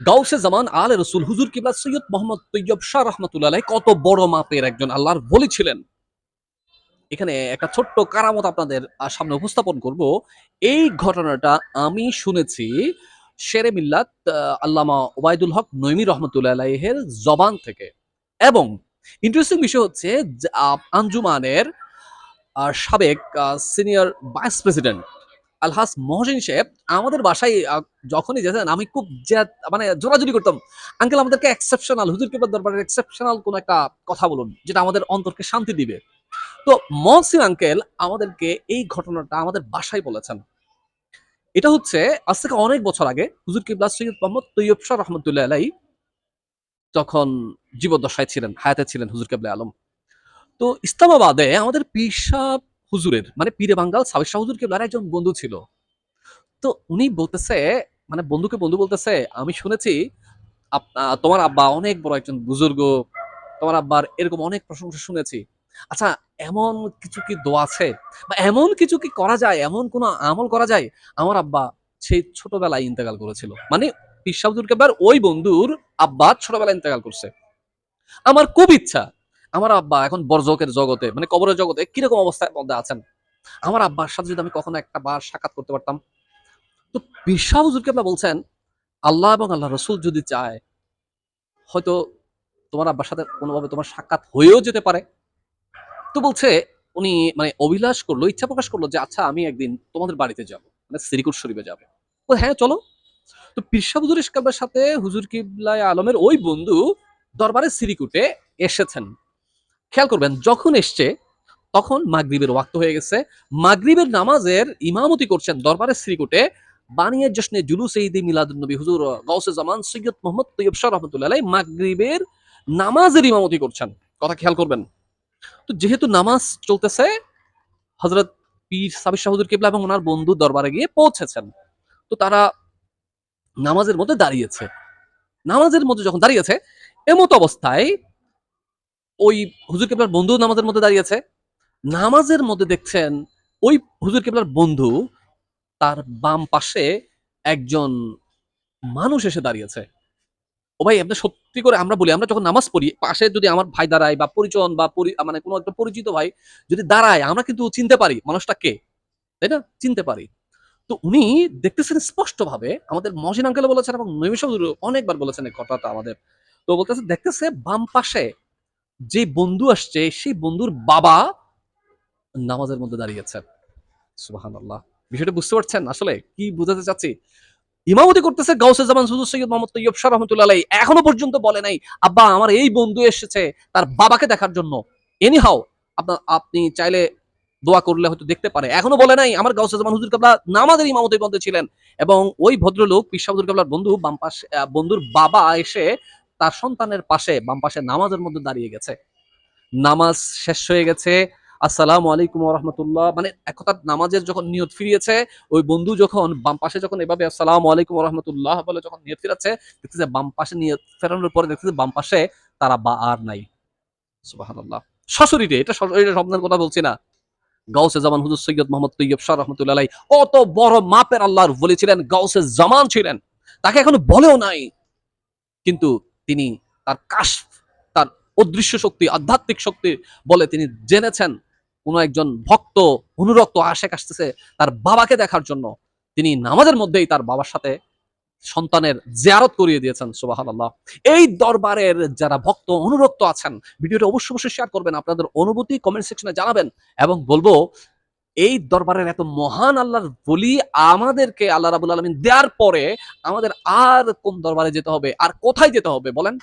গাউসে জামান আলে রসুল হুজুর কিবলা সৈয়দ মোহাম্মদ তৈয়ব শাহ রহমতুল্লাহ আলাইহি কত বড় মাপের একজন আল্লাহর ওলি ছিলেন। এখানে একটা ছোট্ট কারামত আপনাদের সামনে উপস্থাপন করব। এই ঘটনাটা আমি শুনেছি শেরে মিল্লাত আল্লামা ওবায়দুল হক নইমি রহমতুল্লাহ আলাইহের জবান থেকে। এবং ইন্টারেস্টিং বিষয় হচ্ছে আঞ্জুমানের সাবেক সিনিয়র ভাইস প্রেসিডেন্ট আলহাজ মহসিন সাহেব আমাদের বাসায় যখনই যেতেন আমি খুব মানে জোরাজুরি করতাম, আঙ্কেল আমাদেরকে এক্সেপশনাল হুজুর কিবলার দরবারের এক্সেপশনাল কোন একটা কথা বলুন যেটা আমাদের অন্তরকে শান্তি দিবে। তো মহসিন আঙ্কেল আমাদেরকে এই ঘটনাটা আমাদের বাসায় বলেছেন। এটা হচ্ছে আজ থেকে অনেক বছর আগে হুজুর কিবলা সৈয়দ মোহাম্মদ তৈয়ব শাহ রহমতুল্লাহ আলাই তখন জীবদ্দশায় ছিলেন, হায়াতে ছিলেন হুজুর কেবলা আলম। তো ইসলামাবাদে আমাদের পীর সাহ হুজুরের মানে পীরে বাঙ্গাল সাবির শাহ হুজুর কেবলার একজন বন্ধু ছিল। তো উনি বলতেছে, মানে বন্ধুকে বন্ধু বলতেছে, আমি শুনেছি তোমার আব্বা অনেক বড় একজন বুজুর্গ, তোমার আব্বার এরকম অনেক প্রশংসা শুনেছি। আচ্ছা, এমন কিছু কি দোয়া আছে বা এমন কিছু কি করা যায়, এমন কোন আমল করা যায়? আমার আব্বা সেই ছোটবেলায় ইন্তেকাল করেছিল, মানে পীর সাহ হুজুর কেবলার ওই বন্ধুর আব্বা ছোটবেলায় ইন্তেকাল করছে। আমার খুব ইচ্ছা আমার আব্বা এখন বরজকের জগতে মানে কবরের জগতে কিরকম অবস্থার মধ্যে আছেন, আমার আব্বার সাথে যদি আমি কখনো একটা বার সাক্ষাৎ করতে পারতাম। তো পীর সাহ হুজুর কেবলা বলছেন, আল্লাহ এবং আল্লাহ রসুল যদি চায় হয়তো তোমার আব্বার সাথে কোনোভাবে তোমার সাক্ষাৎ হয়েও যেতে পারে। তো বলছে উনি মানে অভিলাষ করলো, ইচ্ছা প্রকাশ করলো যে আচ্ছা আমি একদিন তোমাদের বাড়িতে যাব, মানে সিরিকুট শরীফে যাবে। ও হ্যাঁ চলো। তো পীর সাহ হুজুর ইসকাবের সাথে হুজুর কিবলায় আলমের ওই বন্ধু দরবারে সিরিকুটে এসেছেন। খেয়াল করবেন যখন এসছে তখন মাগরিবের ওয়াক্ত হয়ে গেছে। মাগরিবের নামাজের ইমামতি করছেন দরবারের শ্রীকুটে বানিয়ে জশ্নে জুলুস ঈদ মিলাদুন নবী হুজুর গাউসে জামান সৈয়দ মোহাম্মদ তৈয়ব শাহ রহমতুল্লাহ আলাইহি মাগরিবের নামাজের ইমামতি করছেন। কথা খেয়াল করবেন। তো যেহেতু নামাজ চলতেছে, হযরত পীর সাবির শাহ হুজুর কিবলা এবং ওনার বন্ধু দরবারে গিয়ে পৌঁছেছেন। তো তারা নামাজের মধ্যে দাঁড়িয়েছে। নামাজের মধ্যে যখন দাঁড়িয়েছে, এমত অবস্থায় ওই হুজুর কিবলার বন্ধু নামাজের মধ্যে দাঁড়িয়েছে। নামাজের মধ্যে দেখছেন ওই হুজুর কিবলার বন্ধু তার বাম পাশে একজন মানুষ এসে দাঁড়িয়েছে। ও ভাই আপনি সত্যি করে আমরা বলি আমরা যখন নামাজ পড়ি পাশে যদি আমার ভাই দাঁড়ায় বা পরিজন বা মানে কোনো একটা পরিচিত ভাই যদি দাঁড়ায় আমরা কিন্তু চিনতে পারি মানুষটা কে, তাই না? চিনতে পারি। তো উনি দেখতেছেন স্পষ্টভাবে আমাদের মহসিন আঙ্কেলও বলেছেন এবং নৈমিষ অনেকবার বলেছেন এই কথাটা আমাদের। তো বলতেছে দেখতেছে বাম পাশে যে বন্ধু আসছে সেই বন্ধুর বাবা নামাজের মধ্যে দাঁড়িয়েছেন। সুবহানাল্লাহ। বিষয়টা বুঝতে পারছেন আসলে কি বুঝাতে চাচ্ছি? ইমামতি করতেছে গাউসে জামান হুজুর সৈয়দ মোহাম্মদ তৈয়ব শাহ রহমতুল্লাহ আলাইহি। এখনো পর্যন্ত বলে নাই, আব্বা আমার এই বন্ধু এসেছে তার বাবাকে দেখার জন্য। এনি হাউ আপনি চাইলে দোয়া করলে হয়তো দেখতে পারে। এখনো বলে নাই আমার গাউসে জামান হুজুর কেবলা নামাজের ইমামতির মধ্যে ছিলেন। এবং ওই ভদ্রলোক পীর সাহ হুজুর কেবলার বন্ধু বাম পাশে বন্ধুর বাবা এসে তার সন্তানের পাশে বাম পাশে নামাজের মধ্যে দাঁড়িয়ে গেছে। নামাজ শেষ হয়ে গেছে। আসসালামু আলাইকুম ওয়া রাহমাতুল্লাহ মানে এক কথায় নামাজের যখন নিয়ত ফিরিয়েছে, ওই বন্ধু যখন বাম পাশে যখন এভাবে আসসালামু আলাইকুম ওয়া রাহমাতুল্লাহ বলে যখন নিয়ত ফিরাচ্ছে, দেখতেছে বাম পাশে নিয়ত ফেরানোর পরে দেখতেছে বাম পাশে তার আব্বা আর নাই। সুবহানাল্লাহ। সশরীরে এটা সশরীরে স্বপ্নের কথা বলছি না। গাউসে জামান হুজুর সৈয়দ মোহাম্মদ তৈয়ব শাহ রহমতুল্লাহ আলাইহি অত বড় মাপের আল্লাহর ওলি ছিলেন, গাউসে জামান ছিলেন। তাকে এখনো বলেও নাই। কিন্তু তিনি তার কাশফ, তার অদৃশ্য শক্তি, আধ্যাত্মিক শক্তি বলে তিনি জেনেছেন কোন একজন ভক্ত অনুরক্ত আশেক আসতেছে তার বাবাকে দেখার জন্য। তিনি নামাজের মধ্যেই তার বাবার সাথে সন্তানের জিয়ারত করিয়ে দিয়েছেন। সুবহানাল্লাহ। এই দরবারের যারা ভক্ত অনুরক্ত আছেন ভিডিওটা অবশ্যই শেয়ার করবেন, আপনাদের অনুভূতি কমেন্ট সেকশনে জানাবেন এবং বলবো এই দরবারের এত মহান আল্লাহর বলি আমাদেরকে আল্লাহ রাব্বুল আলামিন দেওয়ার পরে আমাদের আর কোন দরবারে যেতে হবে আর কোথায় যেতে হবে বলেন?